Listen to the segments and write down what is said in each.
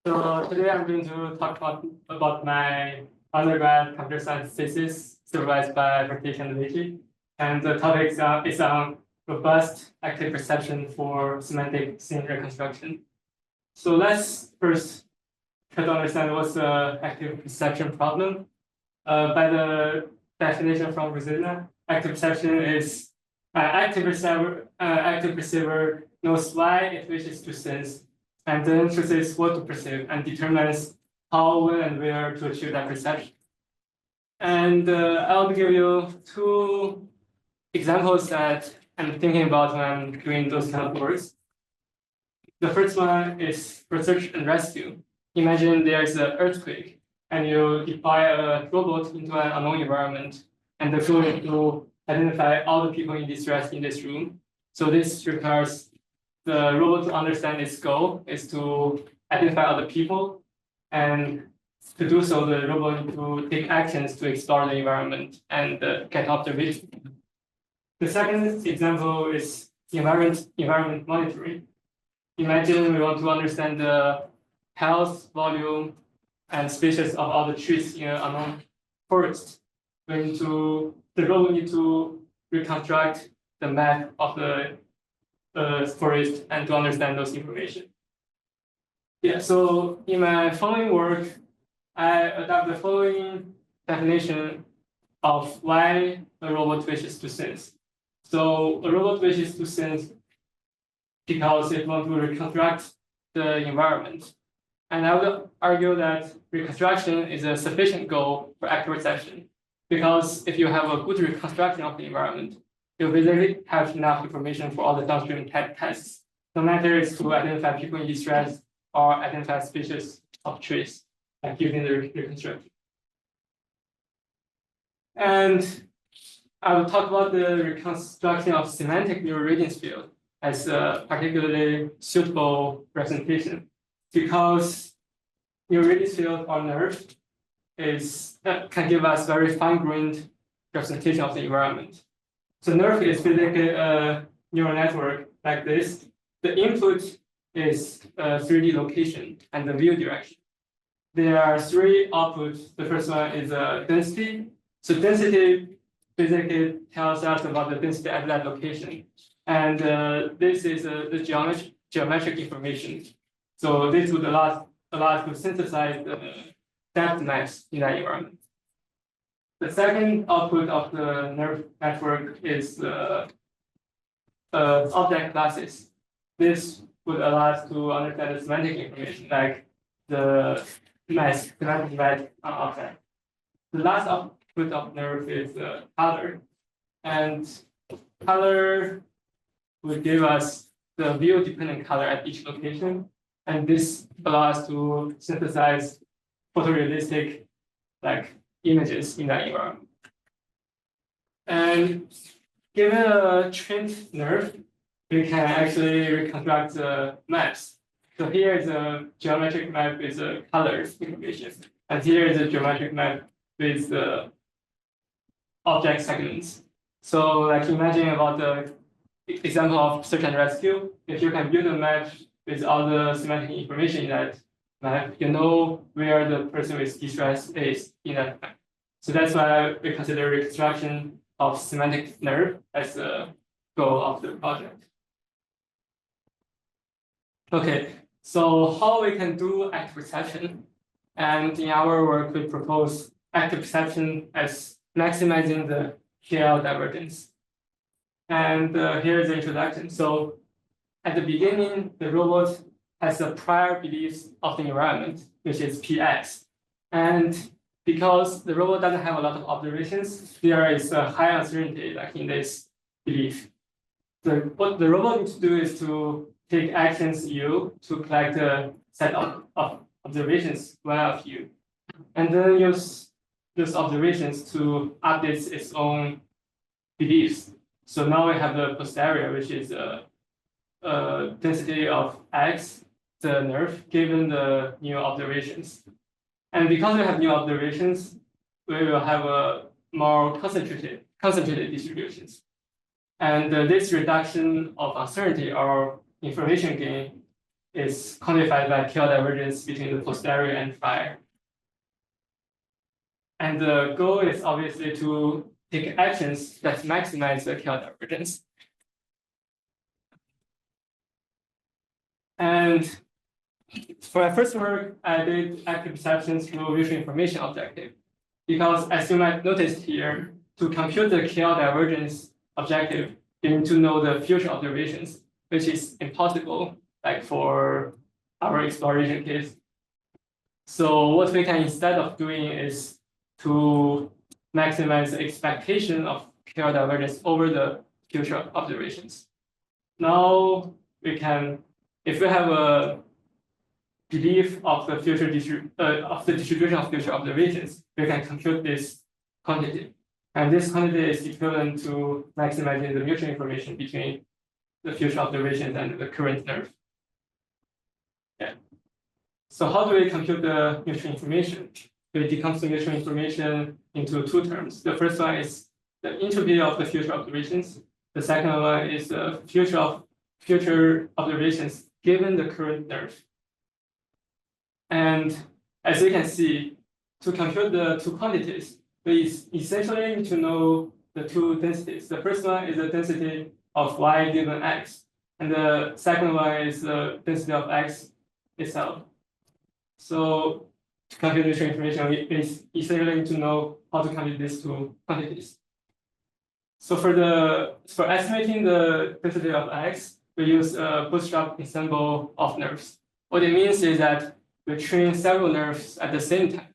So today I'm going to talk about my undergrad computer science thesis supervised by Robotic and Luigi. And the topic is on robust active perception for semantic scene reconstruction. So let's first try to understand what's the active perception problem. By the definition from Rosina, active perception is active perceiver knows why it wishes to sense, and then chooses what to perceive and determines how, when, and where to achieve that perception. And I'll give you two examples that I'm thinking about when I'm doing those kind of works. The first one is for search and rescue. Imagine there's an earthquake, and you deploy a robot into an unknown environment, and the goal is to identify all the people in distress in this room. So this requires the robot to understand its goal is to identify other people, and to do so, the robot needs to take actions to explore the environment and get observation. The second example is environment monitoring. Imagine we want to understand the health, volume, and species of all the trees in an unknown forest. The robot needs to reconstruct the map of the forest and to understand those information. Yeah, so in my following work, I adopt the following definition of why a robot wishes to sense. So a robot wishes to sense because it wants to reconstruct the environment. And I would argue that reconstruction is a sufficient goal for active perception, because if you have a good reconstruction of the environment, you basically have enough information for all the downstream tasks, no matter it's to identify people in distress or identify species of trees, like using the reconstruction. And I will talk about the reconstruction of semantic neural radiance field as a particularly suitable representation, because neural radiance field or nerve can give us very fine-grained representation of the environment. So nerve is basically a neural network like this. The input is a 3D location and the view direction. There are three outputs. The first one is density. So density basically tells us about the density at that location. And this is the geometric information. So this would allow us to synthesize the depth maps in that environment. The second output of the nerve network is object classes. This would allow us to understand the semantic information, like the semantic match on object. The last output of nerve is color, and color would give us the view-dependent color at each location, and this allows us to synthesize photorealistic images in that environment. And given a trained nerve, we can actually reconstruct the maps. So here is a geometric map with the color information, and here is a geometric map with the object segments. So like imagine about the example of search and rescue. If you can build a map with all the semantic information in that map, you know where the person with distress is in that map. So that's why we consider reconstruction of semantic nerve as the goal of the project. Okay, so how we can do active perception? And in our work, we propose active perception as maximizing the KL divergence. And here's the introduction. So at the beginning, the robot has a prior beliefs of the environment, which is PX. And because the robot doesn't have a lot of observations, there is a high uncertainty like in this belief. What the robot needs to do is to take actions U to collect a set of observations Y of U, and then use those observations to update its own beliefs. So now we have the posterior, which is a density of X, the nerve, given the new observations. And because we have new observations, we will have a more concentrated distributions. And this reduction of uncertainty or information gain is quantified by KL divergence between the posterior and prior. And the goal is obviously to take actions that maximize the KL divergence. And for my first work, I did active perceptions through visual information objective. Because as you might notice here, to compute the KL divergence objective, you need to know the future observations, which is impossible, like for our exploration case. So what we can instead of doing is to maximize the expectation of KL divergence over the future observations. Now we can, if we have a belief of the future distribution of future observations, we can compute this quantity. And this quantity is equivalent to maximizing the mutual information between the future observations and the current nerve. Yeah. So how do we compute the mutual information? We decompose the mutual information into two terms. The first one is the entropy of the future observations. The second one is the future of future observations given the current nerve. And as you can see, to compute the two quantities, we essentially need to know the two densities. The first one is the density of y given x, and the second one is the density of x itself. So to compute mutual information, we essentially need to know how to compute these two quantities. So for estimating the density of x, we use a bootstrap ensemble of nerves. What it means is that we train several nerves at the same time.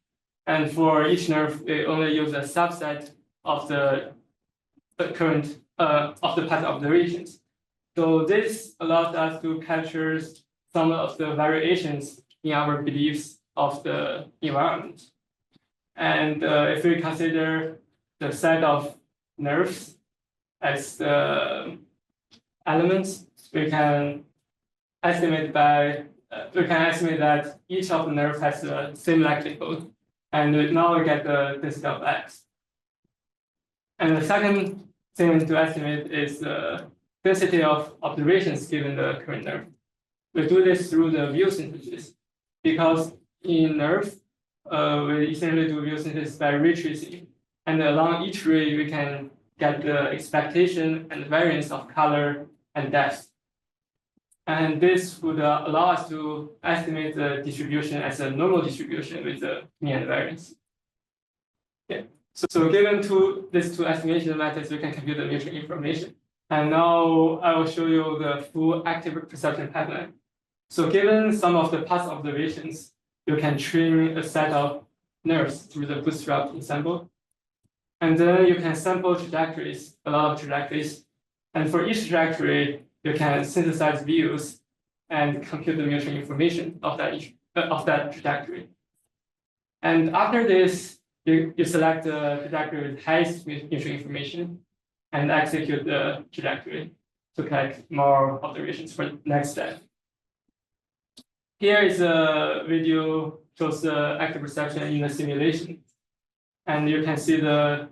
And for each nerve, we only use a subset of the current of the past observations. So this allows us to capture some of the variations in our beliefs of the environment. And if we consider the set of nerves as the elements, we can estimate that each of the nerves has the same likelihood. And now we get the density of x. And the second thing to estimate is the density of observations given the current nerve. We do this through the view synthesis, because in nerve, we essentially do view synthesis by ray tracing. And along each ray, we can get the expectation and variance of color and depth. And this would allow us to estimate the distribution as a normal distribution with the mean and variance. Yeah. So given these two estimation methods, we can compute the mutual information. And now I will show you the full active perception pipeline. So given some of the past observations, you can train a set of nerves through the bootstrap ensemble. And then you can sample trajectories, a lot of trajectories. And for each trajectory, you can synthesize views and compute the mutual information of that trajectory. And after this, you select the trajectory with highest mutual information and execute the trajectory to collect more observations for the next step. Here is a video shows the active perception in the simulation. And you can see the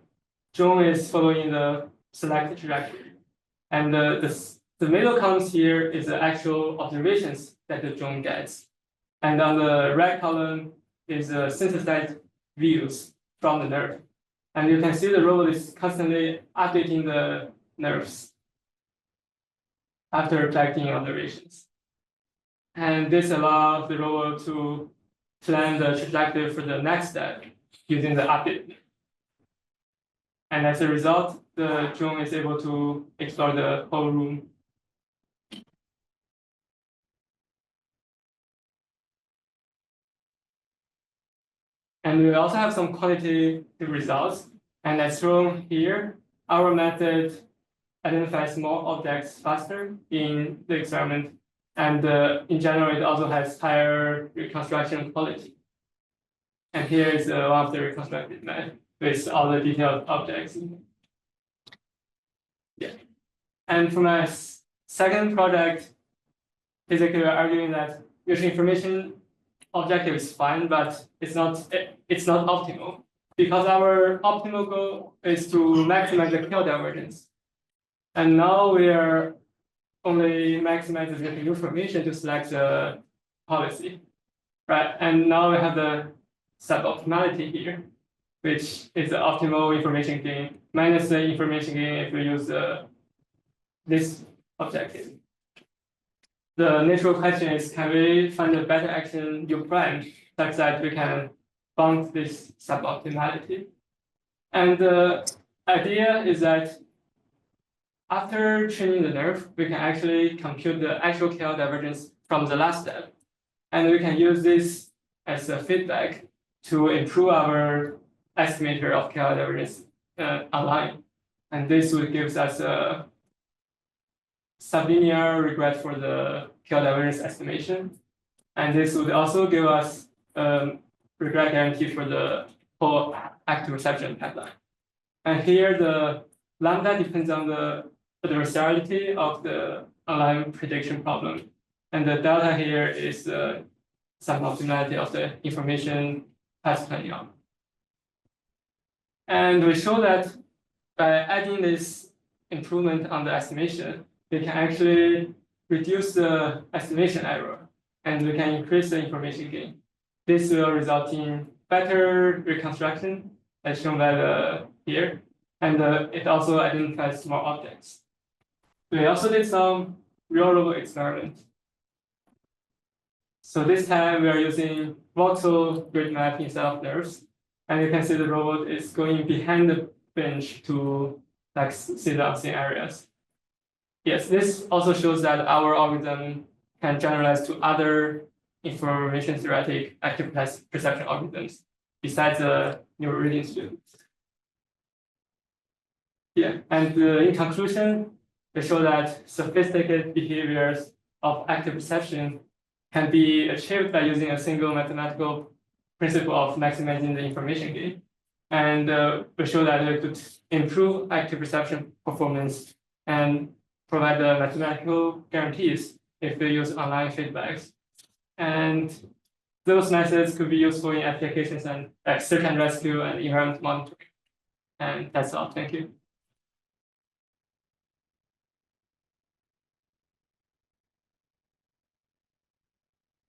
drone is following the selected trajectory. And the middle columns here is the actual observations that the drone gets. And on the right column is the synthesized views from the nerve. And you can see the robot is constantly updating the nerves after collecting observations. And this allows the robot to plan the trajectory for the next step using the update. And as a result, the drone is able to explore the whole room. And we also have some quantitative results. And as shown here, our method identifies small objects faster in the experiment. And in general, it also has higher reconstruction quality. And here is one of the reconstructed map with all the detailed objects. Yeah. And for my second project, basically we're arguing that mutual information objective is fine, but it's not optimal, because our optimal goal is to maximize the KL divergence. And now we are only maximizes the information to select the policy, right? And now we have the suboptimality here, which is the optimal information gain minus the information gain if we use this objective. The natural question is, can we find a better action U prime such that we can bound this suboptimality? And the idea is that after training the nerve, we can actually compute the actual KL divergence from the last step. And we can use this as a feedback to improve our estimator of KL divergence online. And this would give us a sublinear regret for the KL divergence estimation. And this would also give us regret guarantee for the whole active reception pipeline. And here the lambda depends on the adversariality of the online prediction problem. And the delta here is the suboptimality of the information path planning on. And we show that by adding this improvement on the estimation, we can actually reduce the estimation error and we can increase the information gain. This will result in better reconstruction as shown by the here. And it also identifies small objects. We also did some real robot experiments. So this time we are using voxel grid map instead of nerves. And you can see the robot is going behind the bench to like see the unseen areas. Yes, this also shows that our algorithm can generalize to other information theoretic active perception algorithms besides the neural reading students. Yeah, and in conclusion, they show that sophisticated behaviors of active perception can be achieved by using a single mathematical principle of maximizing the information gain. And we show that it could improve active perception performance and provide the mathematical guarantees if we use online feedbacks. And those methods could be useful in applications and like search and rescue and environment monitoring. And that's all. Thank you.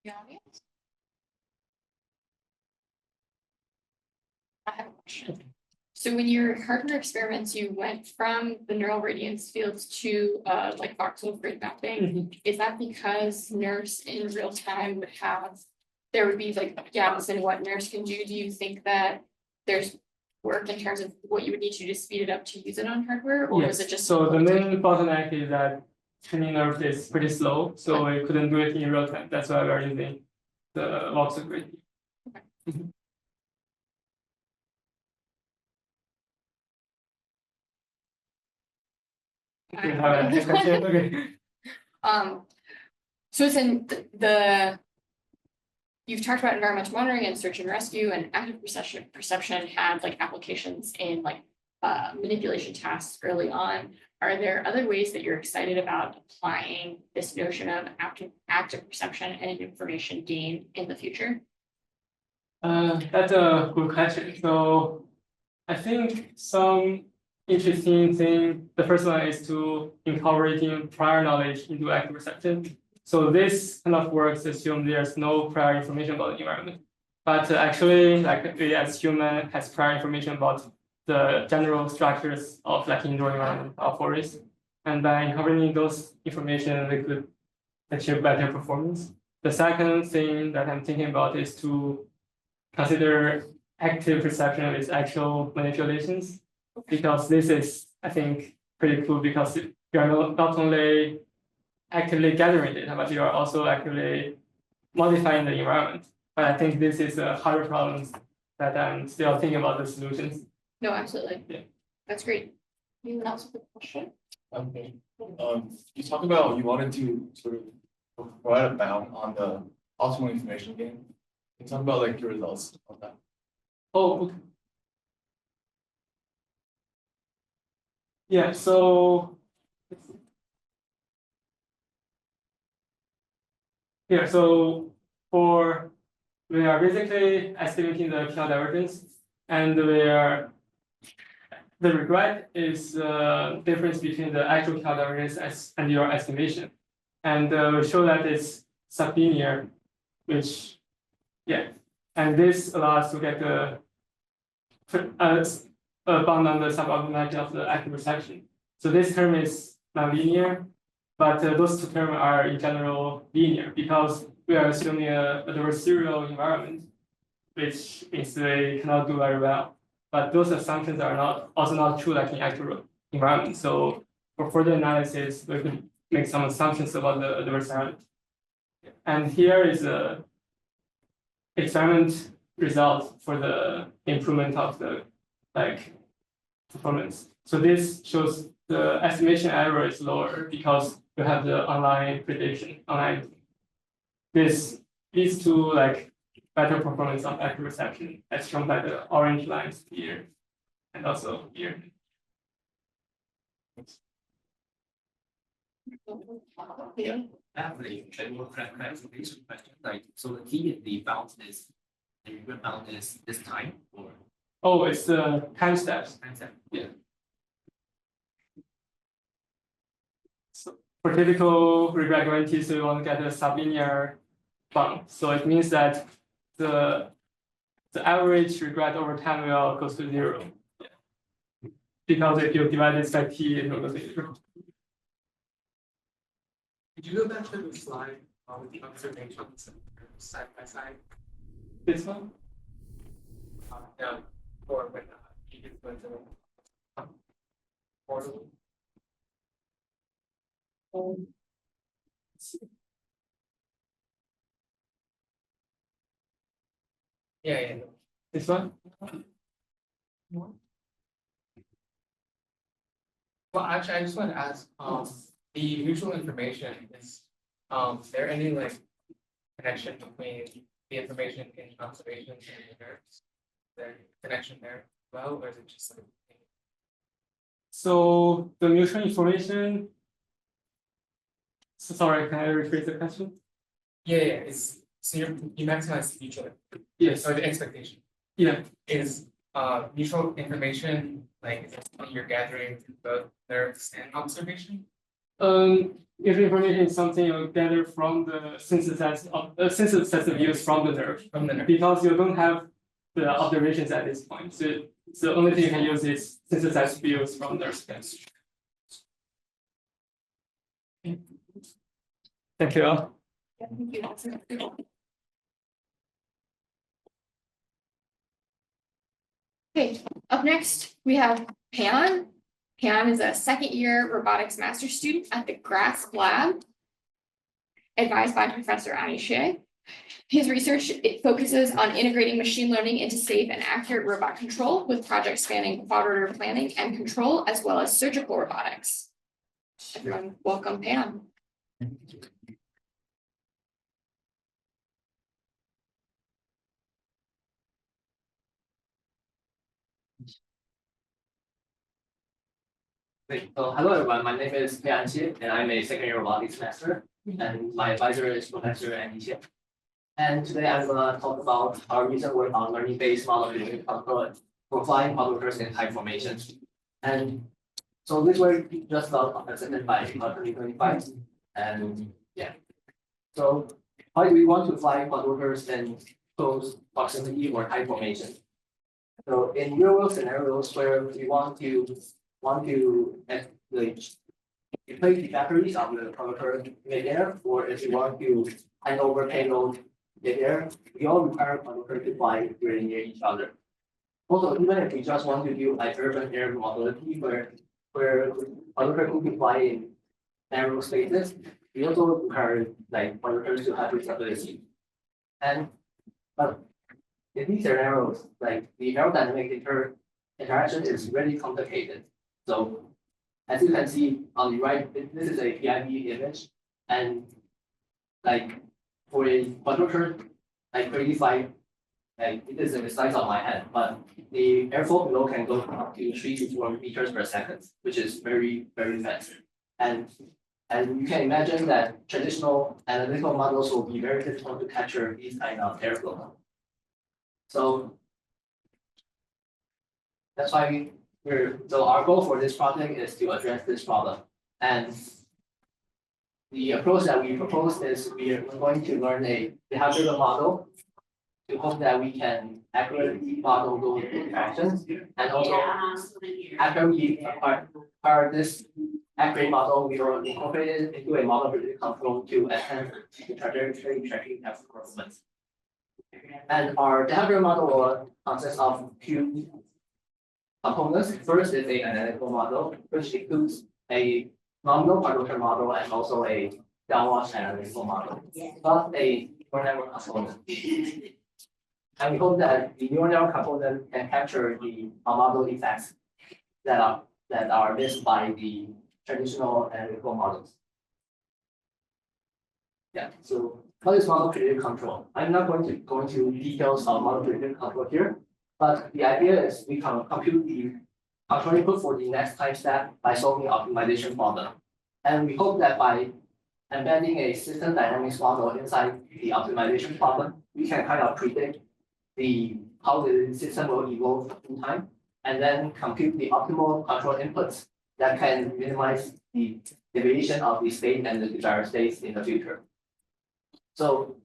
The audience? I have a question. So when your hardware experiments, you went from the neural radiance fields to like voxel grid mapping. Is that because nerves in real time would have, there would be like gaps in what nerves can do? Do you think that there's work in terms of what you would need to do to speed it up to use it on hardware? Or was it just so the main bottleneck is that training nerve is pretty slow, so we couldn't do it in real time. That's why we're using the voxel grid. Okay. Okay. So it's in you've talked about environmental monitoring and search and rescue, and active perception had like applications in like manipulation tasks early on. Are there other ways that you're excited about applying this notion of active perception and information gain in the future? That's a good question. So I think some interesting thing, the first one is to incorporating prior knowledge into active perception. So this kind of works assume there's no prior information about the environment. But actually, like we as human has prior information about the general structures of like indoor environment or forest. And by incorporating those information, we could achieve better performance. The second thing that I'm thinking about is to consider active perception with actual manipulations, because this is, I think, pretty cool because you are not only actively gathering data, but you are also actively modifying the environment. But I think this is a harder problem that I'm still thinking about the solutions. No, absolutely. Yeah. That's great. Anyone else with a question? Okay. You talked about you wanted to sort of provide a bound on the optimal information gain. Can you talk about like your results on that? Oh, okay. Yeah, so here, so we are basically estimating the KL divergence, and we are the regret is the difference between the actual calculations and your estimation. And we show that it's sublinear, which, yeah, and this allows to get the bound on the suboptimality of the active perception. So this term is nonlinear, but those two terms are in general linear because we are assuming a adversarial environment, which means they cannot do very well. But those assumptions are also not true like in actual environment. So for further analysis, we could make some assumptions about the adversariality. And here is a experiment result for the improvement of the performance. So this shows the estimation error is lower because you have the online prediction. This leads to better performance of active perception, as shown by the orange lines here and also here. Yeah. I have a general clarification question. So the key in the bound is the regret bound is this time or Oh, it's the time steps. time step? Yeah. So for typical regret guarantees, we want to get a sublinear bound. So it means that the average regret over time will go to 0. Yeah. Because if you divide this by t, it will go to 0. Could you go back to the slide with the observations side by side? This one? Yeah, or when you get to the portal. Yeah. This one? Well, actually, I just want to ask, the mutual information is there any connection between the information in observations and the nerves? Is there connection there as well, or is it just So the mutual information. So sorry, can I rephrase the question? Yeah, it's so you maximize the mutual Yes. or the expectation. Yeah. Is mutual information is it something you're gathering through both nerves and observation? Mutual information is something you gather from the synthesis views from the nerve. From the nerve. Because you don't have the observations at this point. So the only thing you can use is synthesized views from nerve scans. Thank you all. Thank you. Okay, up next, we have Pan. Pan is a second-year robotics master student at the GRASP lab, advised by Professor Annie Shea. His research focuses on integrating machine learning into safe and accurate robot control with projects spanning quad-order planning and control, as well as surgical robotics. Everyone, welcome Pan. Great. So hello everyone, my name is Pei Anqi, and I'm a second year robotics master, and my advisor is Professor Annie Xie. And today I'm gonna talk about our recent work on learning-based model building for flying quad rotors in high formations. And so this work just got presented by 2025, and yeah. So how do we want to fly quad rotors in close proximity or high formation? So in real world scenarios where we want to replace the batteries of the converter midair, or if you want to hand over payload midair, we all require converter to fly very near each other. Also, even if we just want to do urban air mobility where converter could be fly in narrow spaces, we also require converters to have stability. But in these scenarios, the aerodynamic interaction is really complicated. So as you can see on the right, this is a PIV image, and for a quadrotor, pretty fly, it is the size of my hand, but the airflow below can go up to 3 to 4 meters per second, which is very, very fast. And you can imagine that traditional analytical models will be very difficult to capture these kind of airflow. So that's why So our goal for this project is to address this problem. And the approach that we propose is we're going to learn a behavioral model to hope that we can accurately model those interactions. And also, after we acquire this accurate model, we will incorporate it into a model predictive control to enhance the trajectory tracking performance. And our behavioral model will consist of two components. First is a analytical model, which includes a nominal parameter model and also a downwash analytical model, plus a neural network component. And we hope that the neural network component can capture the model effects that are missed by the traditional analytical models. Yeah, so what is model predictive control? I'm not going to go into details of model predictive control here, but the idea is we can compute the control input for the next time step by solving the optimization problem. And we hope that by embedding a system dynamics model inside the optimization problem, we can kind of predict how the system will evolve in time, and then compute the optimal control inputs that can minimize the deviation of the state and the desired states in the future. So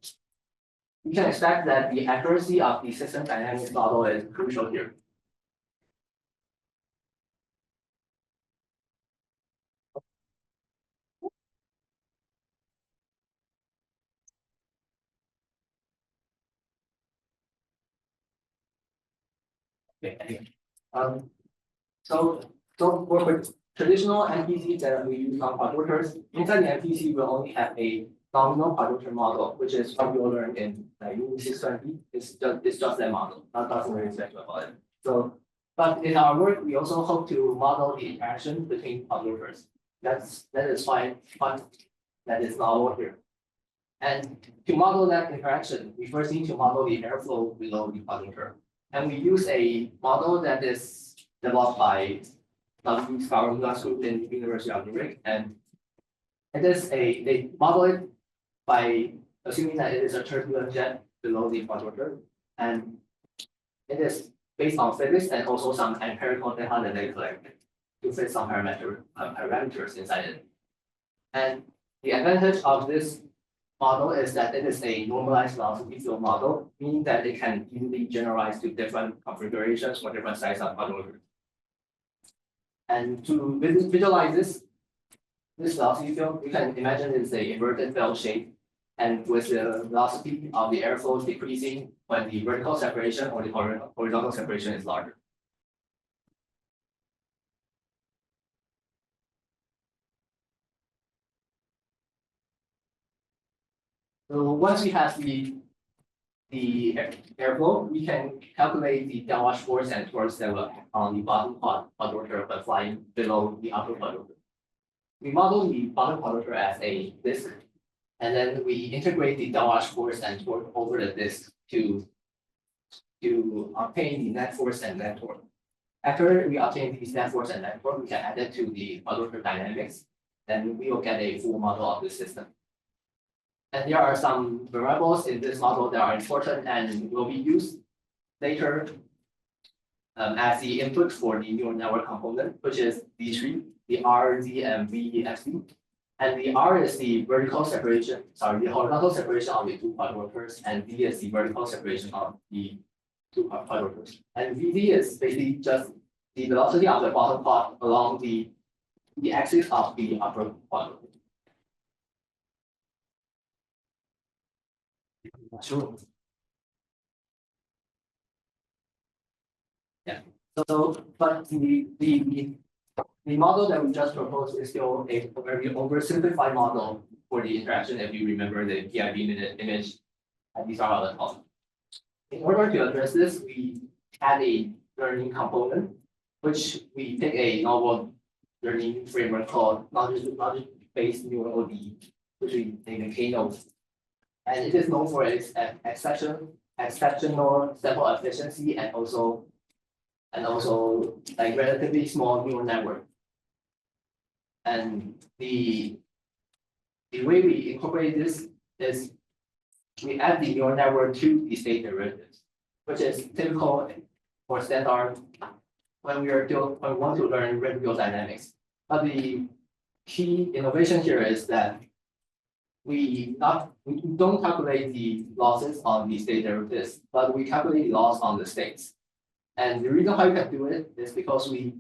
we can expect that the accuracy of the system dynamics model is crucial here. Okay, anyway. So for traditional MPCs that we use on quadrotors, inside the MPC we'll only have a nominal quadrotor model, which is what you'll learn in Unit 620. It's just that model, nothing very special about it. So, but in our work, we also hope to model the interaction between quadrotors. That is why that is novel here. And to model that interaction, we first need to model the airflow below the quadrotor. And we use a model that is developed by W. Scarlett group in University of Zurich, and they model it by assuming that it is a turbulent jet below the quadrotor, and it is based on physics and also some empirical data that they collect to fit some parameters inside it. And the advantage of this model is that it is a normalized velocity field model, meaning that it can easily generalize to different configurations for different sizes of quadrotors. And to visualize this velocity field, we can imagine it's a inverted bell shape, and with the velocity of the airflow decreasing when the vertical separation or the horizontal separation is larger. So once we have the airflow, we can calculate the downwash force and torque that will act on the bottom quadrotor but flying below the upper quadrotor. We model the bottom quadrotor as a disk, and then we integrate the downwash force and torque over the disk to obtain the net force and net torque. After we obtain these net force and net torque, we can add it to the quadrotor dynamics, then we will get a full model of the system. And there are some variables in this model that are important and will be used later as the input for the neural network component, which is these three, the R, Z, and V, X, V. And the R is the horizontal separation of the two quadrotors, and V is the vertical separation of the two quadrotors. And VD is basically just the velocity of the bottom part along the axis of the upper quadrant. Sure. Yeah. So, but the model that we just proposed is still a very oversimplified model for the interaction. If you remember the PIV image, and these are all the columns. In order to address this, we add a learning component, which we pick a novel learning framework called logic-based neural ODE, which we name K-node. And it is known for its exceptional sample efficiency and also like relatively small neural network. And the way we incorporate this is we add the neural network to the state derivatives, which is typical for standard when we want to learn radial dynamics. But the key innovation here is that we don't calculate the losses on the state derivatives, but we calculate the loss on the states. And the reason why we can do it is because we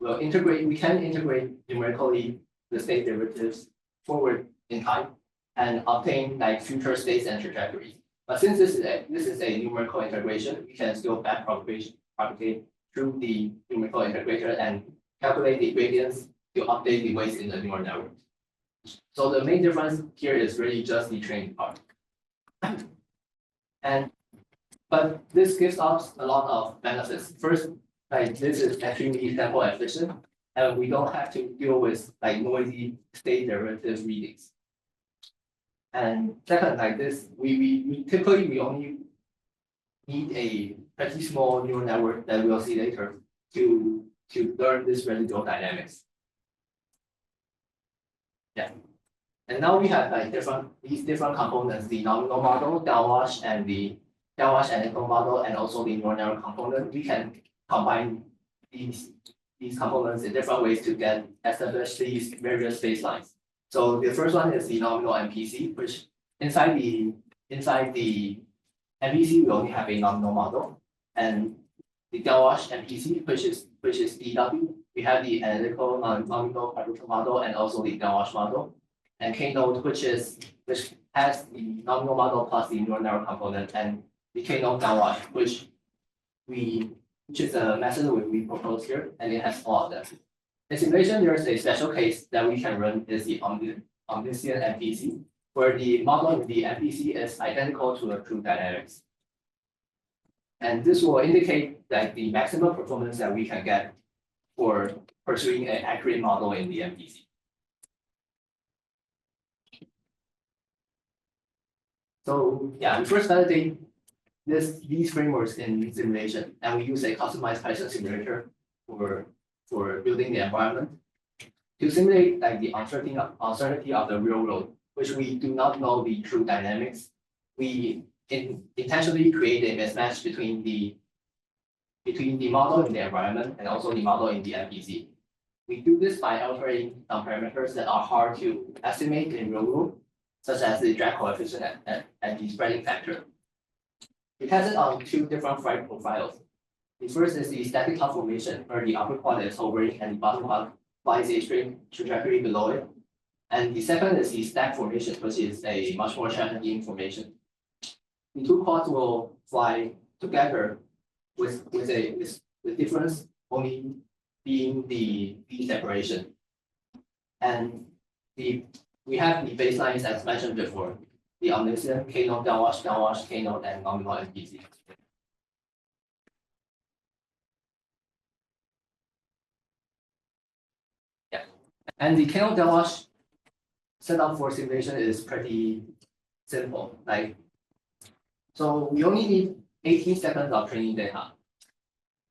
can integrate numerically the state derivatives forward in time and obtain like future states and trajectories. But since this is a numerical integration, we can still back propagate through the numerical integrator and calculate the gradients to update the weights in the neural network. So the main difference here is really just the training part. But this gives us a lot of benefits. First, like this is extremely sample efficient, and we don't have to deal with like noisy state derivative readings. And second, like this, we typically only need a pretty small neural network that we'll see later to learn this residual dynamics. Yeah. And now we have like these different components, the nominal model, downwash, and the downwash analytical model, and also the neural network component. We can combine these components in different ways to get establish these various baselines. So the first one is the nominal MPC, which inside the MPC we only have a nominal model, and the downwash MPC, which is DW, we have the analytical nominal partial model and also the downwash model, and K-node, which has the nominal model plus the neural network component, and the K-node downwash, which is a method we propose here, and it has all of them. In simulation, there is a special case that we can run is the omniscient MPC, where the model in the MPC is identical to the true dynamics. And this will indicate like the maximum performance that we can get for pursuing an accurate model in the MPC. So yeah, we first validate these frameworks in simulation, and we use a customized Python simulator for building the environment to simulate like the uncertainty of the real world, which we do not know the true dynamics. We intentionally create a mismatch between the model in the environment and also the model in the MPC. We do this by altering some parameters that are hard to estimate in real world, such as the drag coefficient and the spreading factor. We tested on two different flight profiles. The first is the static cloud formation, where the upper quad is hovering and the bottom quad flies a straight trajectory below it. And the second is the stack formation, which is a much more challenging formation. The two quads will fly together with difference only being the separation. And we have the baselines as mentioned before, the omniscient, K-node, downwash, K-node, and nominal MPC. Yeah, and the K-node downwash setup for simulation is pretty simple. So we only need 18 seconds of training data,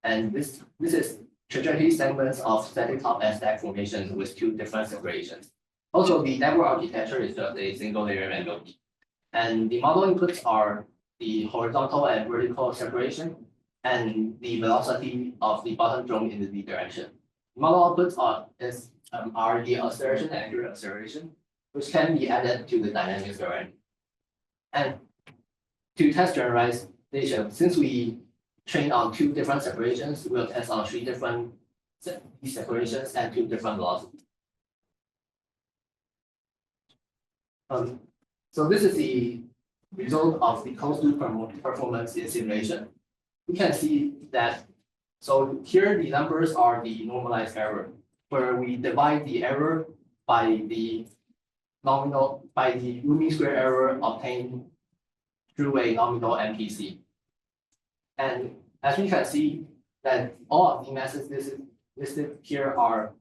and this is trajectory segments of static top and stack formation with two different separations. Also, the network architecture is just a single layer MLP. And the model inputs are the horizontal and vertical separation and the velocity of the bottom drone in the Z direction. Model outputs are the acceleration and angular acceleration, which can be added to the dynamics already. And to test generalization, since we train on two different separations, we'll test on three different separations and two different velocities. So this is the result of the closed loop performance in simulation. We can see that, so here the numbers are the normalized error, where we divide the error by the root square error obtained through a nominal MPC. And as we can see that all of the methods listed here are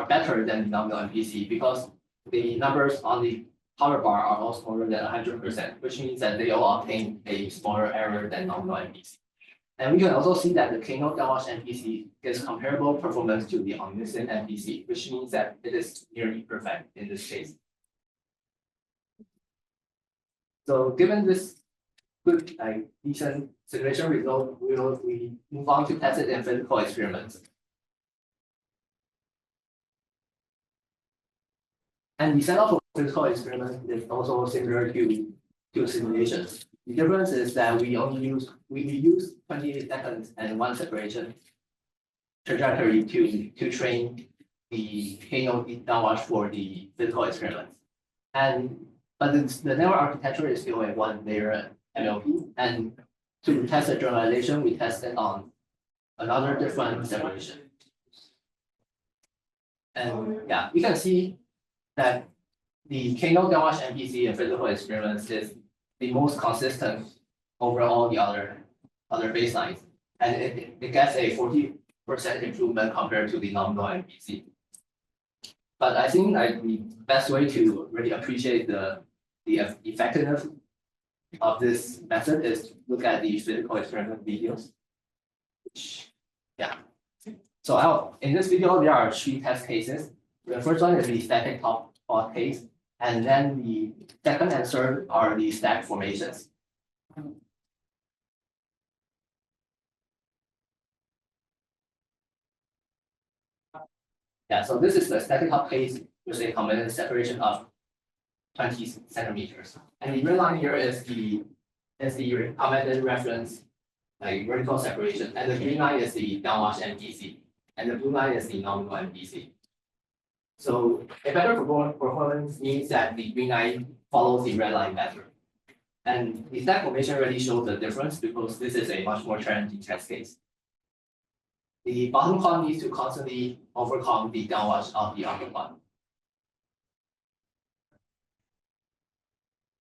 better than the nominal MPC because the numbers on the power bar are all smaller than 100%, which means that they all obtain a smaller error than nominal MPC. And we can also see that the K-node downwash MPC gives comparable performance to the omniscient MPC, which means that it is nearly perfect in this case. So given this good, like decent simulation result, we move on to test it in physical experiments. And the setup for physical experiments is also similar to simulations. The difference is that we use 28 seconds and 1 separation trajectory to train the K-node downwash for the physical experiments. But the network architecture is still a 1-layer MLP, and to test the generalization, we test it on another different separation. And yeah, we can see that the K-node downwash MPC in physical experiments is the most consistent over all the other baselines, and it gets a 40% improvement compared to the nominal MPC. But I think like the best way to really appreciate the effectiveness of this method is to look at the physical experiment videos. Yeah. So in this video, there are 3 test cases. The first one is the static top plot case, and then the second and third are the stack formations. Yeah, so this is the static top case with a combined separation of 20 centimeters. And the red line here is the recommended reference, like vertical separation, and the green line is the downwash MPC, and the blue line is the nominal MPC. So a better performance means that the green line follows the red line better. And the stack formation really shows the difference because this is a much more challenging test case. The bottom plot needs to constantly overcome the downwash of the upper plot.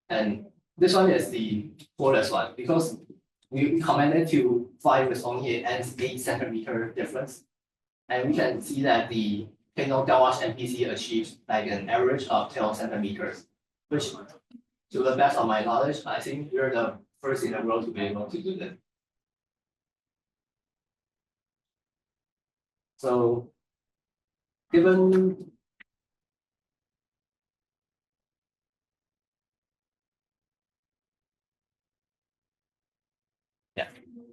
And this one is the poorest one because we recommended to fly with only an 8 centimeter difference. And we can see that the K-node downwash MPC achieves like an average of 12 centimeters, which to the best of my knowledge, I think we're the first in the world to be able to do that. So given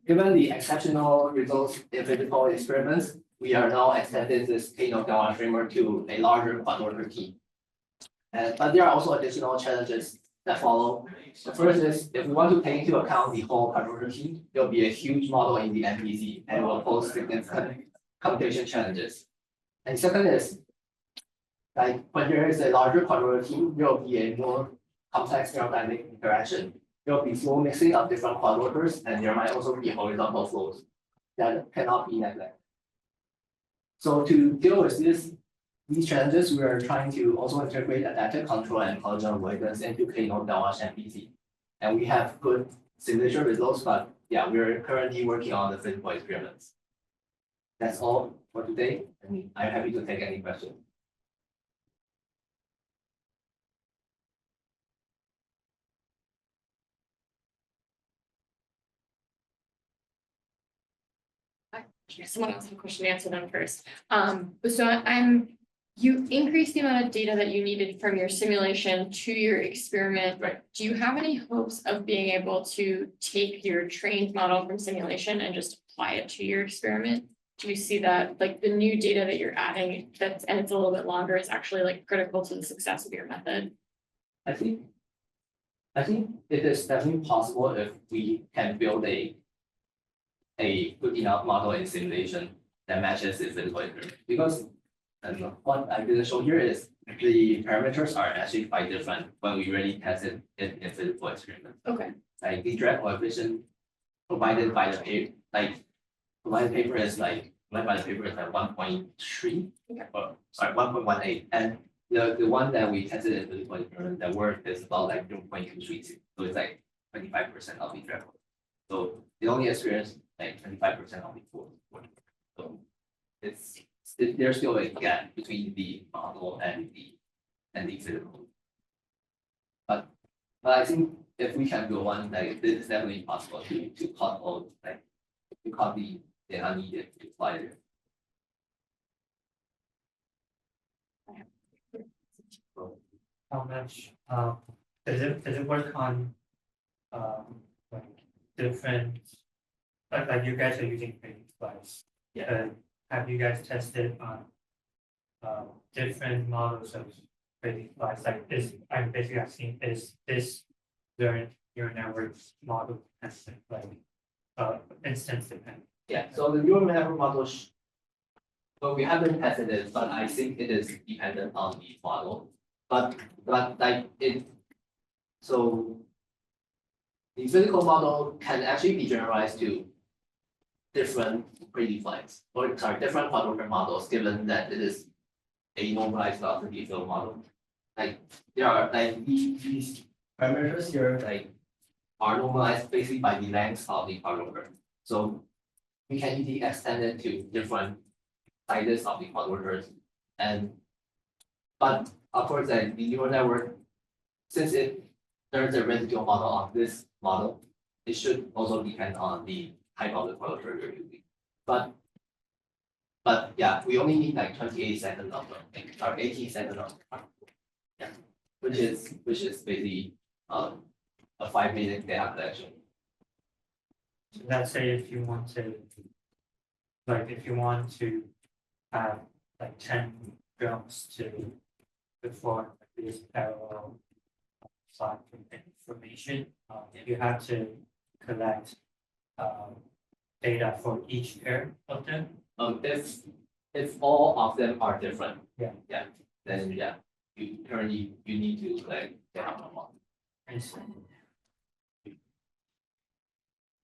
the exceptional results in physical experiments, we are now extending this K-node downwash framework to a larger quad-order team. But there are also additional challenges that follow. The first is if we want to take into account the whole quad-order team, there will be a huge model in the MPC and will pose significant computation challenges. And second is, like when there is a larger quad-order team, there will be a more complex aerodynamic interaction. There will be flow mixing of different quad-orders, and there might also be horizontal flows that cannot be neglected. So to deal with these challenges, we are trying to also integrate adaptive control and collision avoidance into K-node downwash MPC. And we have good simulation results, but yeah, we're currently working on the physical experiments. That's all for today, and I'm happy to take any questions. Someone else has a question to answer them first. You increased the amount of data that you needed from your simulation to your experiment. Right. Do you have any hopes of being able to take your trained model from simulation and just apply it to your experiment? Do you see that like the new data that you're adding and it's a little bit longer is actually like critical to the success of your method? I think it is definitely possible if we can build a good enough model in simulation that matches the physical experiment. Because what I didn't show here is the parameters are actually quite different when we really test it in physical experiments. Okay. Like the drag coefficient provided by the paper, is like 1.3, Okay. or sorry, 1.18, and the one that we tested in physical experiment that worked is about like 0.232, so it's like 25% of the drag. So they only experience like 25% of the full. So there's still a gap between the model and the physical. But I think if we can go on, like it's definitely possible to cut all the data needed to apply it. How much does it work on different, like you guys are using training twice. Yeah. Have you guys tested on different models of training twice? Like this, I'm basically asking, is this neural network model tested, like instance dependent? Yeah, so the neural network models, well, we haven't tested it, but I think it is dependent on the model. But like it, so the physical model can actually be generalized to different predefined, or sorry, different quadruped models, given that it is a normalized velocity field model. Like there are like these parameters here, like are normalized basically by the length of the quadruped. So we can easily extend it to different sizes of the quadrupeds. And but of course, like the neural network, since there's a residual model on this model, it should also depend on the type of the quadruped you're using. But yeah, we only need like 28 seconds of or 18 seconds of yeah, which is basically a 5-minute data collection. So let's say if you want to, like, if you want to have like 10 jumps to perform this parallel sort of information, you have to collect data for each pair of them. If all of them are different, Yeah. then yeah, you need to collect data from all. I see.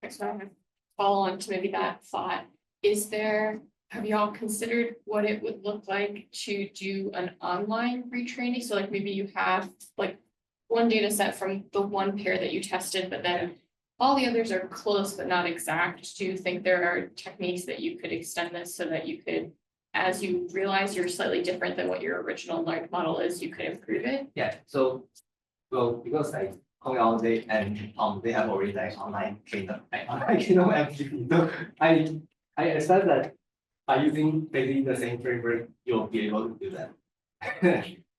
So I'm gonna follow on to maybe that thought. Have you all considered what it would look like to do an online retraining? So like maybe you have like one data set from the one pair that you tested, but then all the others are close but not exact. Do you think there are techniques that you could extend this so that you could, as you realize you're slightly different than what your original large model is, you could improve it? Yeah, so well, because like Hong Yao they and they have already like online trainer, like online MCP. So I expect that by using basically the same framework, you'll be able to do that.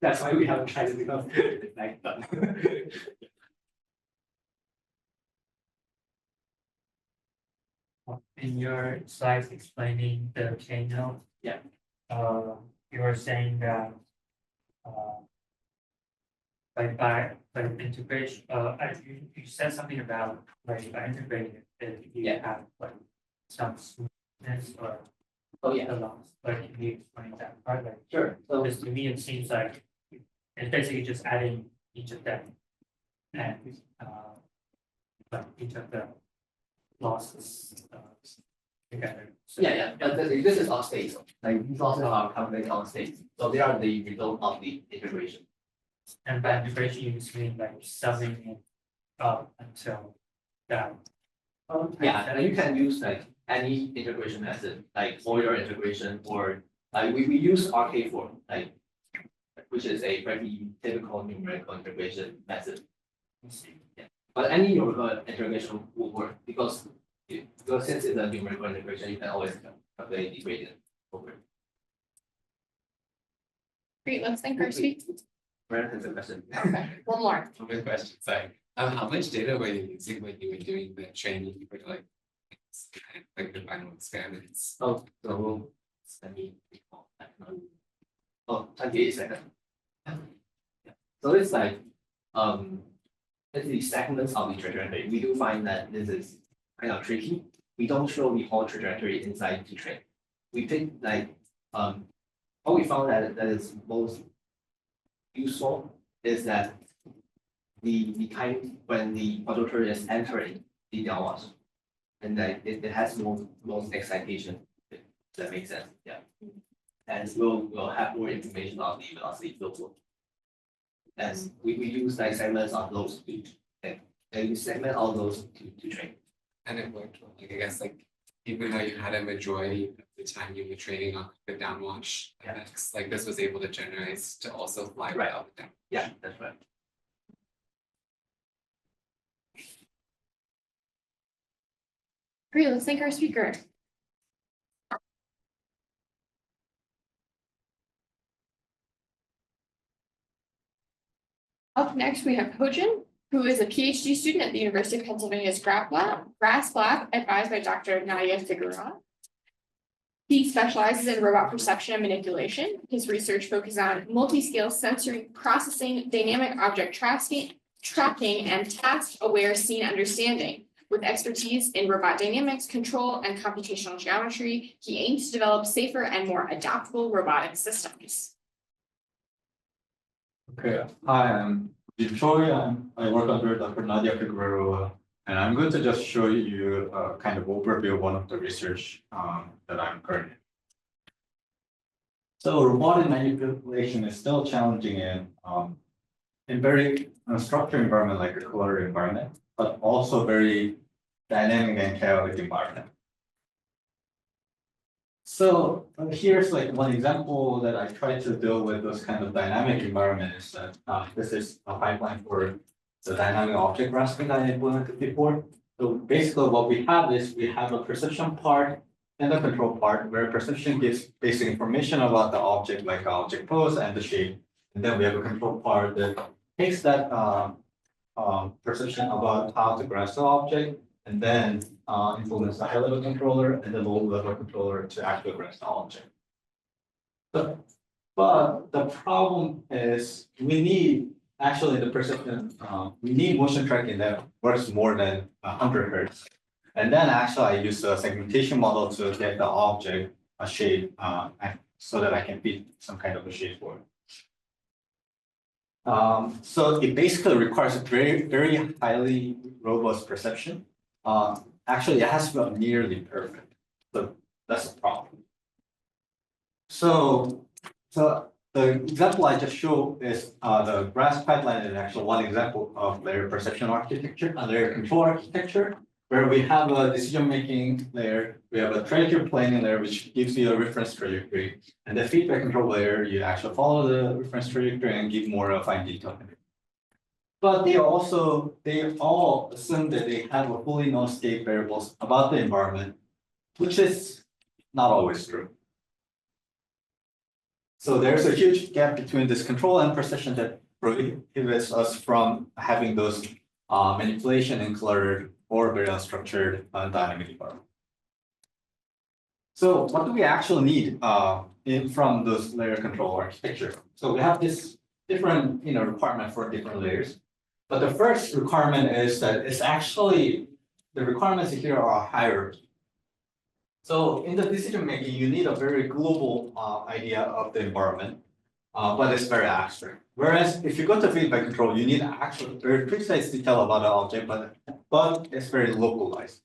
That's why we haven't tried it, because it's like done. In your slides explaining the K-note. Yeah. You were saying that like by integration, you said something about like by integrating it, you Yeah. have like some smoothness or Oh yeah, the loss. Like can you explain that part? Like, sure. So because to me it seems like it's basically just adding each of them and like each of the losses together. So, yeah, but this is on state. Like these losses are calculated on state, so they are the result of the integration. And by integration, you just mean like summing it up until down. Yeah, and you can use like any integration method, like Euler integration, or like we use RK4, like which is a pretty typical numerical integration method. Yeah. But any numerical integration will work because since it's a numerical integration, you can always calculate the gradient over it. Great, let's thank our speaker. Brandon has a question. Okay, one more. One more question, sorry. How much data were you using when you were doing the training for like the final experiments? Oh, so let me recall that. Oh, 28 seconds. Yeah. So it's like it's the segments of the trajectory. We do find that this is kind of tricky. We don't show the whole trajectory inside the train. We pick like what we found that is most useful is that the time when the quadrotor is entering the downwash, and that it has most excitation. If that makes sense, yeah. And we'll have more information on the velocity field flow. And we use like segments of those and we segment all those to train. And it worked well. Like I guess like even though you had a majority of the time you were training on the downwash effects, like this was able to generalize to also fly Right. without the down. Yeah, that's right. Great, let's thank our speaker. Up next, we have Hojin. who is a PhD student at the University of Pennsylvania's GRASP Lab, advised by Dr. Nadia Figueroa. He specializes in robot perception and manipulation. His research focuses on multi-scale sensory processing, dynamic object tracking, and task-aware scene understanding. With expertise in robot dynamics, control, and computational geometry, he aims to develop safer and more adaptable robotic systems. Okay, hi, I'm Jin Choi. I work under Dr. Nadia Figueroa, and I'm going to just show you a kind of overview of one of the research that I'm currently. So robotic manipulation is still challenging in very unstructured environment like a color environment, but also very dynamic and chaotic environment. So here's like one example that I try to deal with those kind of dynamic environment is that this is a pipeline for the dynamic object grasping that I implemented before. So basically what we have is we have a perception part and a control part where perception gives basic information about the object like object pose and the shape. And then we have a control part that takes that perception about how to grasp the object and then implements the high-level controller and the low-level controller to actually grasp the object. But the problem is we need actually the perception, we need motion tracking that works more than 100 Hertz. And then actually I use a segmentation model to get the object a shape so that I can feed some kind of a shape for it. So it basically requires a very highly robust perception. Actually, it has to be nearly perfect. So that's the problem. So the example I just showed is the GRASP pipeline is actually one example of layer perception architecture, a layer control architecture, where we have a decision-making layer, we have a trajectory planning layer, which gives you a reference trajectory, and the feedback control layer, you actually follow the reference trajectory and give more fine detail. But they all assume that they have a fully known state variables about the environment, which is not always true. So there's a huge gap between this control and perception that prohibits us from having those manipulation in cluttered or very unstructured dynamic environment. So what do we actually need from those layer control architecture? So we have this different requirement for different layers. But the first requirement is that it's actually, the requirements here are higher. So in the decision making, you need a very global idea of the environment, but it's very abstract. Whereas if you go to feedback control, you need actually very precise detail about the object, but it's very localized.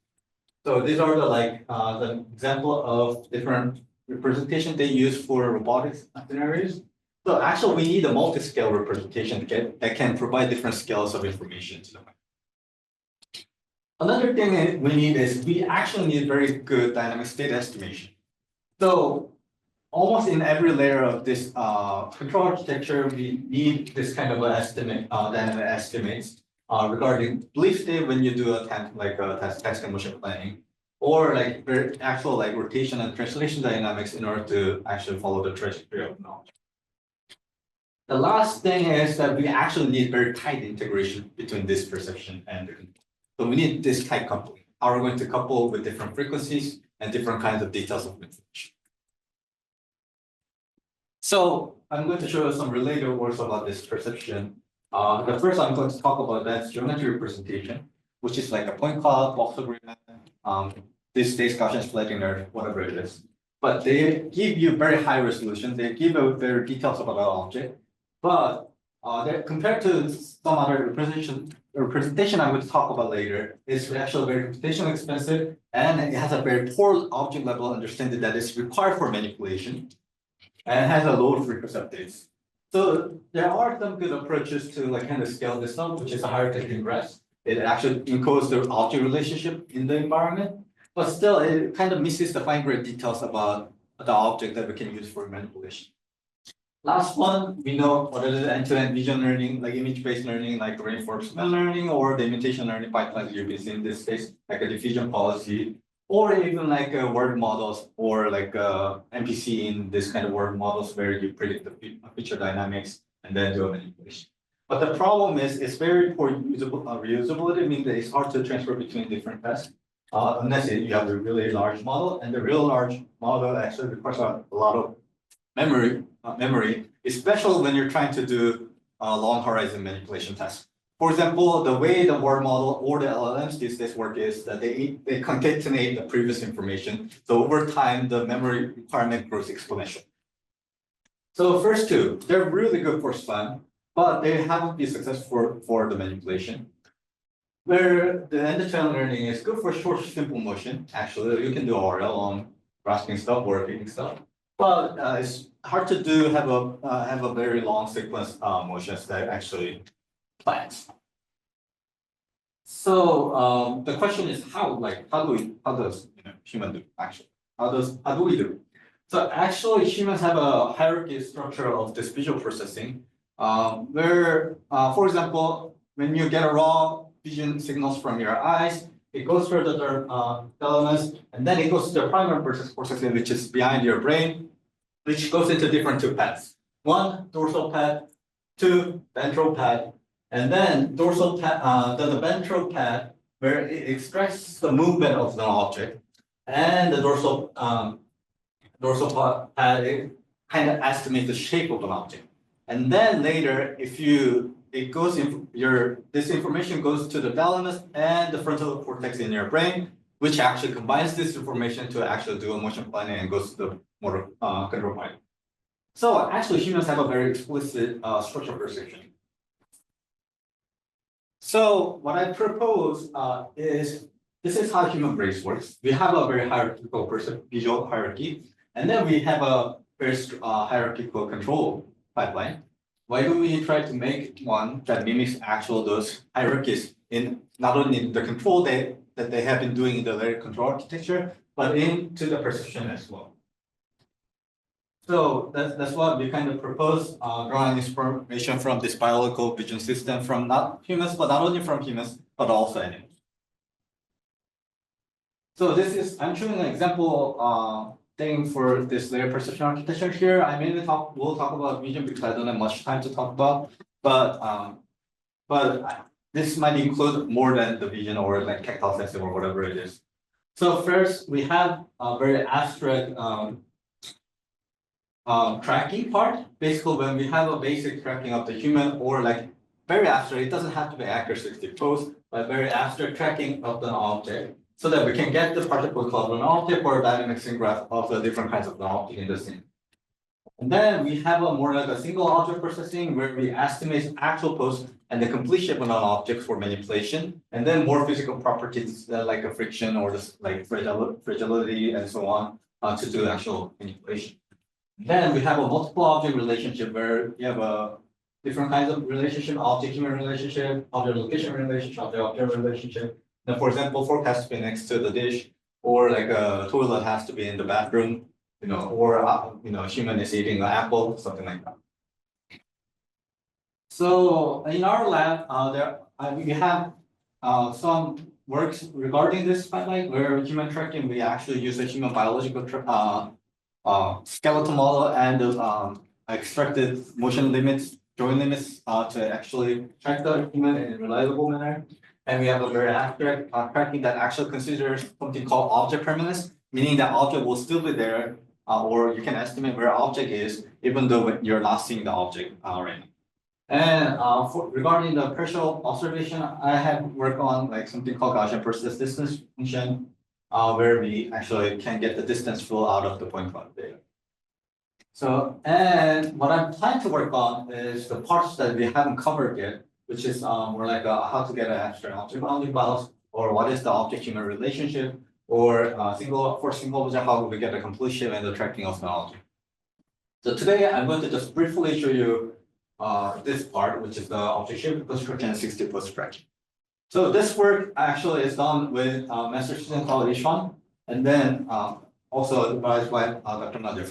So these are the example of different representation they use for robotics scenarios. So actually, we need a multi-scale representation that can provide different scales of information to them. Another thing we need is we actually need very good dynamic state estimation. So almost in every layer of this control architecture, we need this kind of estimate, dynamic estimates regarding belief state when you do a task and motion planning, or actual rotation and translation dynamics in order to actually follow the trajectory of knowledge. The last thing is that we actually need very tight integration between this perception and the control. So we need this tight coupling. How we're going to couple with different frequencies and different kinds of details of information. So I'm going to show you some related works about this perception. The first I'm going to talk about that's geometry representation, which is like a point cloud, box agreement, this days Gaussian splitting or whatever it is. But they give you very high resolution. They give you very details about the object. But compared to some other representation I'm going to talk about later, it's actually very computationally expensive and it has a very poor object level understanding that is required for manipulation and has a low frequency updates. So there are some good approaches to kind of scale this up, which is a hierarchical ingress. It actually encodes the object relationship in the environment, but still it kind of misses the fine-grained details about the object that we can use for manipulation. Last one, we know what is end-to-end vision learning, like image-based learning, like reinforcement learning, or the imitation learning pipelines you've been seeing in this case, like a diffusion policy, or even like word models, or like MPC in this kind of word models where you predict the feature dynamics and then do a manipulation. But the problem is it's very poor reusability, meaning that it's hard to transfer between different tests. Unless you have a really large model, and the real large model actually requires a lot of memory, especially when you're trying to do long horizon manipulation tests. For example, the way the word model or the LLMs these days work is that they concatenate the previous information. So over time, the memory requirement grows exponentially. So first two, they're really good for SFI, but they haven't been successful for the manipulation. Where the end-to-end learning is good for short, simple motion. Actually, you can do RL on grasping stuff or reading stuff, but it's hard to do have a very long sequence motions that actually plans. So the question is how does human do actually? How do we do? So actually humans have a hierarchy structure of this visual processing, where for example, when you get a raw vision signals from your eyes, it goes through the thalamus, and then it goes to the primary processing, which is behind your brain, which goes into different two paths. One, dorsal path, two, ventral path, and then dorsal path, the ventral path, where it extracts the movement of the object, and the dorsal path, it kind of estimates the shape of an object. And then later, this information goes to the thalamus and the frontal cortex in your brain, which actually combines this information to actually do a motion planning and goes to the motor control point. So actually humans have a very explicit structural perception. So what I propose is this is how human brains works. We have a very hierarchical visual hierarchy, and then we have a very hierarchical control pipeline. Why don't we try to make one that mimics those hierarchies in not only the control that they have been doing in the layer control architecture, but into the perception as well. So that's what we kind of propose, drawing information from this biological vision system from not humans, but not only from humans, but also animals. So I'm showing an example thing for this layer perception architecture here. I mainly we'll talk about vision because I don't have much time to talk about, but this might include more than the vision or like tactile sensing or whatever it is. So first we have a very abstract tracking part. Basically, when we have a basic tracking of the human or like very abstract, it doesn't have to be accuracy close, but very abstract tracking of the object, so that we can get the particle cloud of an object or dynamic scene graph of the different kinds of the object in the scene. And then we have a more like a single object processing where we estimate actual pose and the complete shape of an object for manipulation, and then more physical properties like a friction or just like fragility and so on to do actual manipulation. Then we have a multiple object relationship where you have a different kinds of relationship, object-human relationship, object-location relationship, object-object relationship. Then, for example, fork has to be next to the dish, or like a toilet has to be in the bathroom, or human is eating an apple, something like that. So in our lab, we have some works regarding this pipeline where human tracking, we actually use a human biological skeletal model and extracted motion limits, joint limits to actually track the human in a reliable manner. And we have a very abstract tracking that actually considers something called object permanence, meaning that object will still be there, or you can estimate where object is, even though you're not seeing the object right now. And regarding the pressure observation, I have worked on like something called Gaussian persistence distance function, where we actually can get the distance flow out of the point cloud data. So, and what I'm planning to work on is the parts that we haven't covered yet, which is more like how to get an abstract object bounding balance, or what is the object-human relationship, or single object, how do we get a completion and the tracking of the object. So today I'm going to just briefly show you this part, which is the object-shape construction and 60+ tracking. So this work actually is done with master student called Ishwan, and then also advised by Dr. Nadia.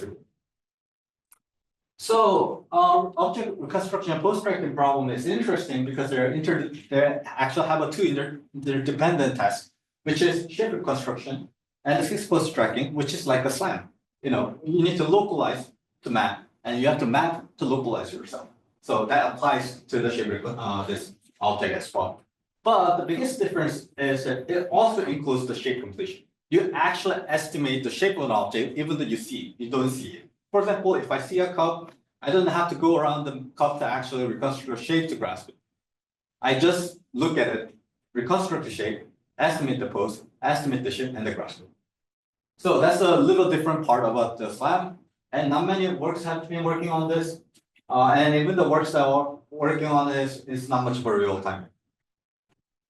So object reconstruction and post-tracking problem is interesting because they actually have two interdependent tasks, which is shape reconstruction and 6+ tracking, which is like a slam. You need to localize to map, and you have to map to localize yourself. So that applies to the shape this object as well. But the biggest difference is that it also includes the shape completion. You actually estimate the shape of an object even though you don't see it. For example, if I see a cup, I don't have to go around the cup to actually reconstruct the shape to grasp it. I just look at it, reconstruct the shape, estimate the pose, estimate the shape, and the grasp it. So that's a little different part about the SLAM, and not many works have been working on this. And even the works that are working on this is not much for real time.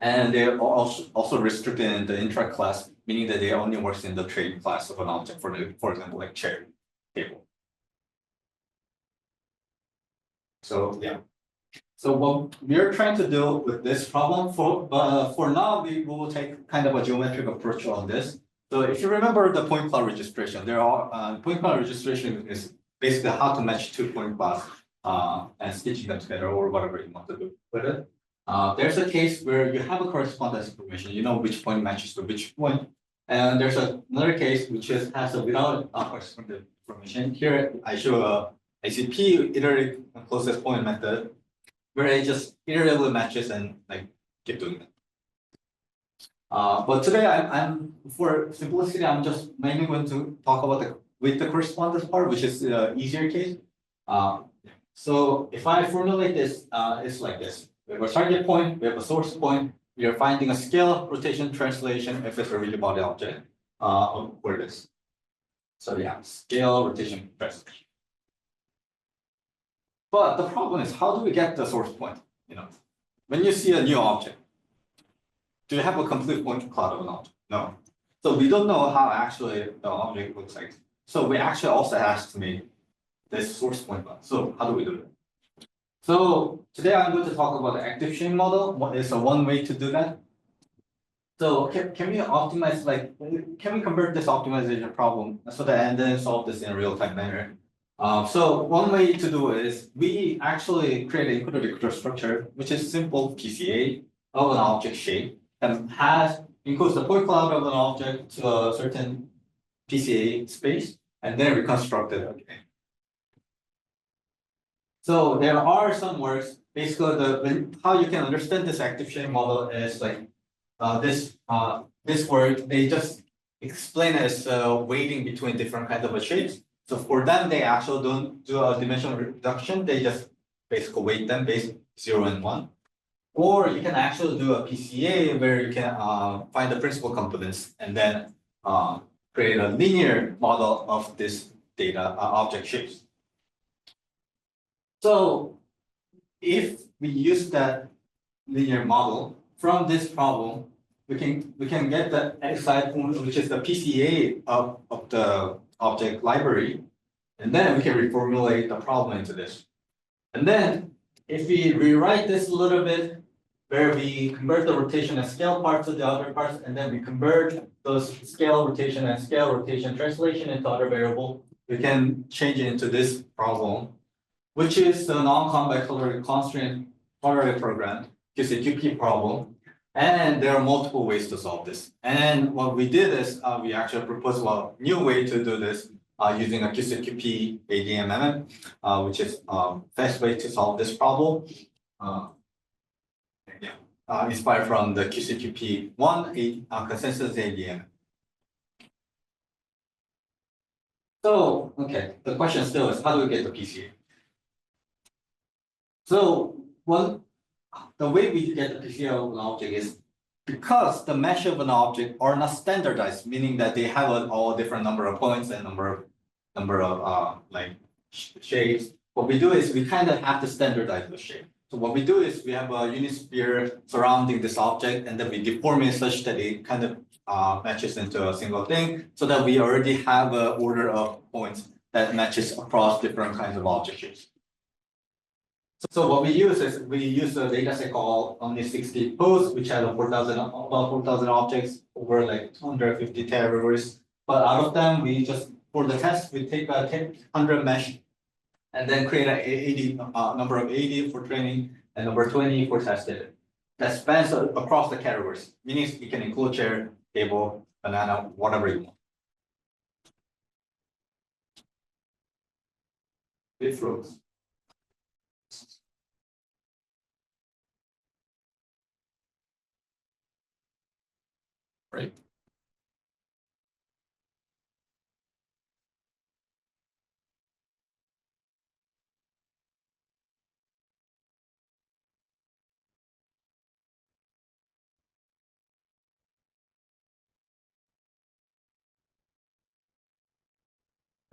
And they're also restricted in the intra class, meaning that they only works in the trade class of an object for example, like chair, table. So yeah. So what we're trying to do with this problem for now, we will take kind of a geometric approach on this. So if you remember the point cloud registration, there are point cloud registration is basically how to match 2 point clouds and stitching them together or whatever you want to do with it. There's a case where you have a correspondence information, you know which point matches to which point. And there's another case which has a without correspondence information. Here I show a ICP iterative closest point method, where it just iteratively matches and like keep doing it. But today I'm for simplicity, I'm just mainly going to talk about with the correspondence part, which is the easier case. So if I formulate this, it's like this. We have a target point, we have a source point, we are finding a scale, rotation, translation, if it's a rigid body object, for this. So yeah, scale, rotation, translation. But the problem is, how do we get the source point? When you see a new object, do you have a complete point cloud of an object? No. So we don't know how actually the object looks like. So we actually also estimate this source point cloud. So how do we do it? So today I'm going to talk about the active chain model. What is one way to do that? So can we optimize, can we convert this optimization problem so that and then solve this in a real-time manner? So one way to do it is we actually create an encoder structure, which is simple PCA of an object shape and includes the point cloud of an object to a certain PCA space and then reconstruct it again. So there are some works. Basically, how you can understand this active chain model is like this work. They just explain it as weighting between different kinds of shapes. So for them, they actually don't do a dimensional reduction. They just basically weight them based 0 and 1. Or you can actually do a PCA where you can find the principal components and then create a linear model of this data object shapes. So if we use that linear model from this problem, we can get the XI point, which is the PCA of the object library, and then we can reformulate the problem into this. And then if we rewrite this a little bit, where we convert the rotation and scale parts to the other parts, and then we convert those scale rotation and scale rotation translation into other variable, we can change it into this problem, which is the non-convex constraint quadratic program, QCQP problem. And there are multiple ways to solve this. And what we did is we actually proposed a new way to do this using a QCQP ADMM, which is best way to solve this problem. Inspired from the QCQP1 consensus ADM. So, okay, the question still is, how do we get the PCA? So, the way we get the PCA of an object is because the mesh of an object are not standardized, meaning that they have all different number of points and number of shapes. What we do is we kind of have to standardize the shape. So what we do is we have a unit sphere surrounding this object, and then we deform it such that it kind of matches into a single thing, so that we already have an order of points that matches across different kinds of object shapes. So what we use is we use a data set called Omni60 Pose, which has about 4,000 objects over like 250 categories. But out of them, we just for the test we take a 100 mesh, and then create a 80 number of 80 for training and number 20 for tested. That spans across the categories, meaning you can include chair, table, banana, whatever you want. It froze. right?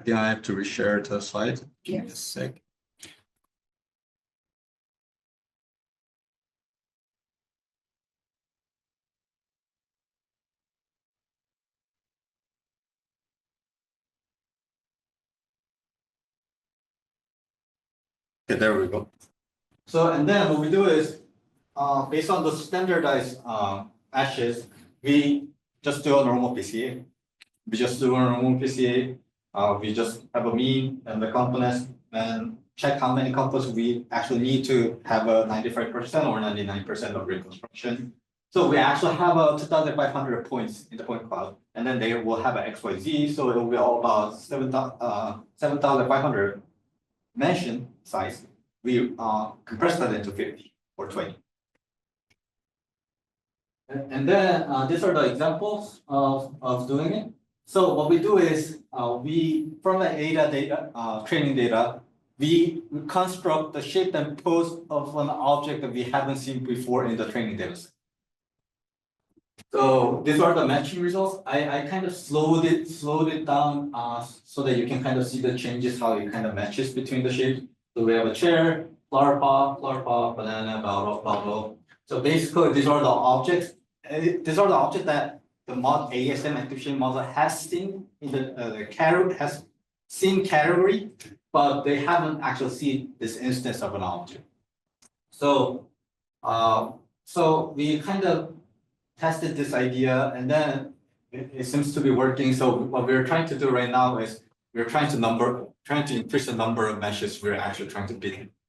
I think I have to reshare the slide. Give me a sec. Okay, there we go. So, and then what we do is, based on the standardized ashes, we just do a normal PCA. We just do a normal PCA. We just have a mean and the components and check how many components we actually need to have a 95% or 99% of reconstruction. So we actually have a 2,500 points in the point cloud, and then they will have an XYZ. So it will be all about 7,500 mention size. We compress that into 50 or 20. And then these are the examples of doing it. So what we do is we from the data training data, we construct the shape and pose of an object that we haven't seen before in the training data set. So these are the matching results. I kind of slowed it down so that you can kind of see the changes, how it kind of matches between the shapes. So we have a chair, flower pot, banana, bottle. So basically, these are the objects. These are the objects that the mod ASM activation model has seen in the category, but they haven't actually seen this instance of an object. So, so we kind of tested this idea, and then it seems to be working. So what we're trying to do right now is we're trying to increase the number of meshes we're actually trying to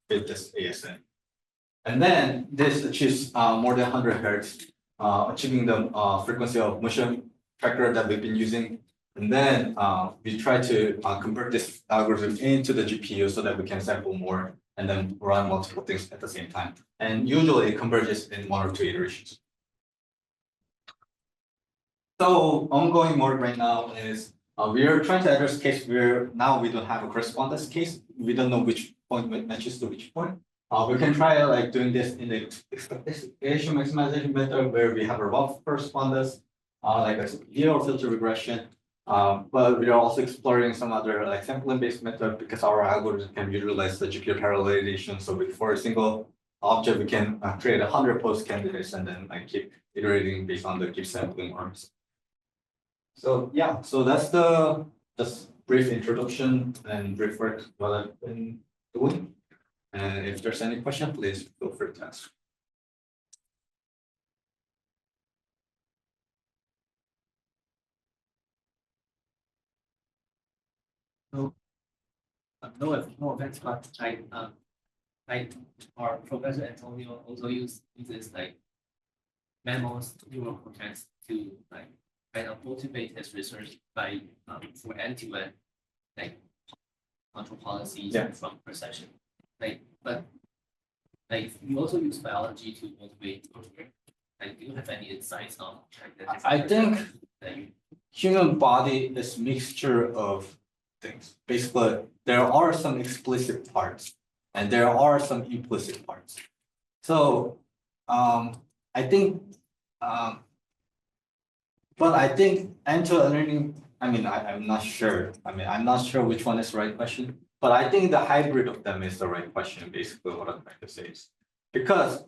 fit this ASM. And then this achieves more than 100 hertz, achieving the frequency of motion tracker that we've been using. And then we try to convert this algorithm into the GPU so that we can sample more and then run multiple things at the same time. And usually it converges in 1 or 2 iterations. So ongoing mode right now is we are trying to address case where now we don't have a correspondence case. We don't know which point matches to which point. We can try like doing this in the expectation maximization method where we have a rough correspondence, like a CPD or filter regression. But we are also exploring some other like sampling-based method because our algorithm can utilize the GPU parallelization. So for a single object, we can create 100 post candidates and then like keep iterating based on the keep sampling arms. So yeah, so that's the just brief introduction and brief work what I've been doing. And if there's any question, please feel free to ask. No offense, but like our Professor Antonio also uses like memos neural cortex to like kind of motivate his research by for end-to-end like control policies from perception. But you also use biology to motivate your work. Like, do you have any insights on like, I think human body is mixture of things. Basically, there are some explicit parts and there are some implicit parts. So I think but I think end-to-end learning, I mean, I'm not sure. I'm not sure which one is the right question, but I think the hybrid of them is the right question, basically what I'm trying to say is. Because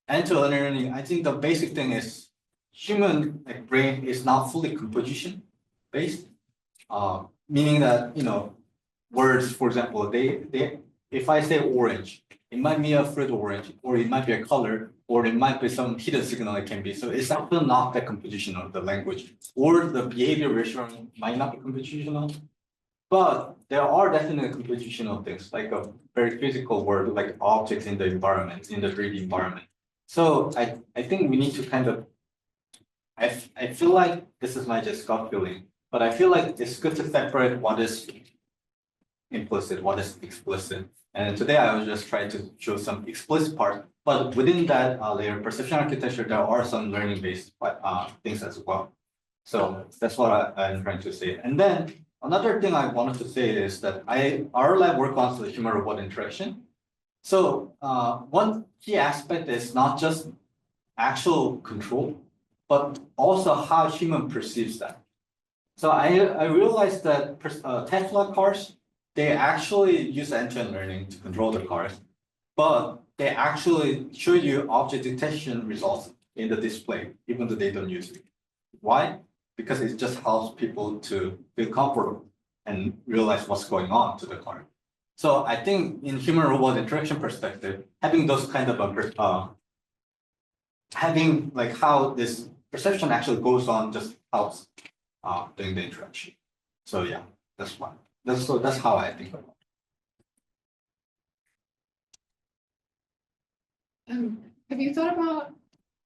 end-to-end learning, I think the basic thing is human brain is not fully composition based, meaning that, you know, words, for example, if I say orange, it might be a fruit orange, or it might be a color, or it might be some hidden signal it can be. So it's actually not the composition of the language, or the behavior reassuring might not be compositional, but there are definitely compositional things, like a very physical word, like objects in the environment, in the 3D environment. So I think we need to kind of, I feel like this is my just gut feeling, but I feel like it's good to separate what is implicit, what is explicit. And today I was just trying to show some explicit part But within that layer, perception architecture, there are some learning-based things as well. So that's what I'm trying to say. And then another thing I wanted to say is that our lab work on the human robot interaction. So one key aspect is not just actual control, but also how human perceives that. So I realized that Tesla cars, they actually use end-to-end learning to control the cars, but they actually show you object detection results in the display, even though they don't use it. Why? Because it just helps people to feel comfortable and realize what's going on to the car. So I think in human robot interaction perspective, having those kind of having like how this perception actually goes on just helps during the interaction. So yeah, that's why. That's how I think about it. Have you thought about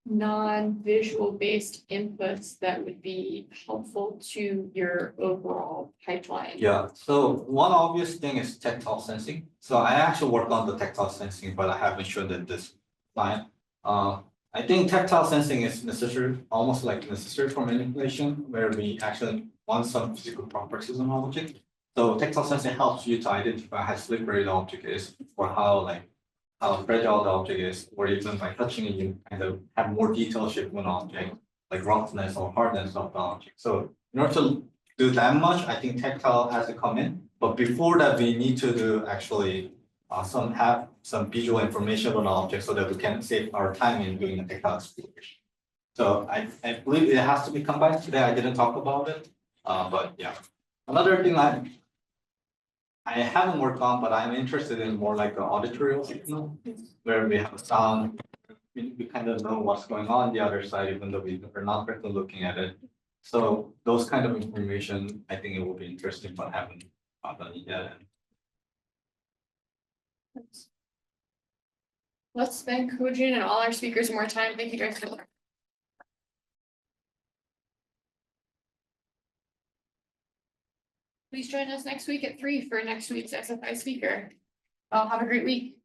non-visual based inputs that would be helpful to your overall pipeline? Yeah, so one obvious thing is tactile sensing. So I actually work on the tactile sensing, but I haven't shown that this client. I think tactile sensing is necessary, almost like necessary for manipulation, where we actually want some physical properties of an object. So tactile sensing helps you to identify how slippery the object is, or how fragile the object is, or even by touching it, you kind of have more detailed shape of an object, like roughness or hardness of the object. So in order to do that much, I think tactile has to come in. But before that, we need to do actually have some visual information on the object so that we can save our time in doing the tactile exploration. So I believe it has to be combined. Today I didn't talk about it, but yeah. Another thing I haven't worked on, but I'm interested in more like the auditory signal, where we have a sound. We kind of know what's going on the other side, even though we're not directly looking at it. So those kind of information, I think it will be interesting, but haven't done it yet. Let's thank Kojin and all our speakers one more time. Thank you guys so much. Please join us next week at 3 for next week's SFI speaker. Have a great week.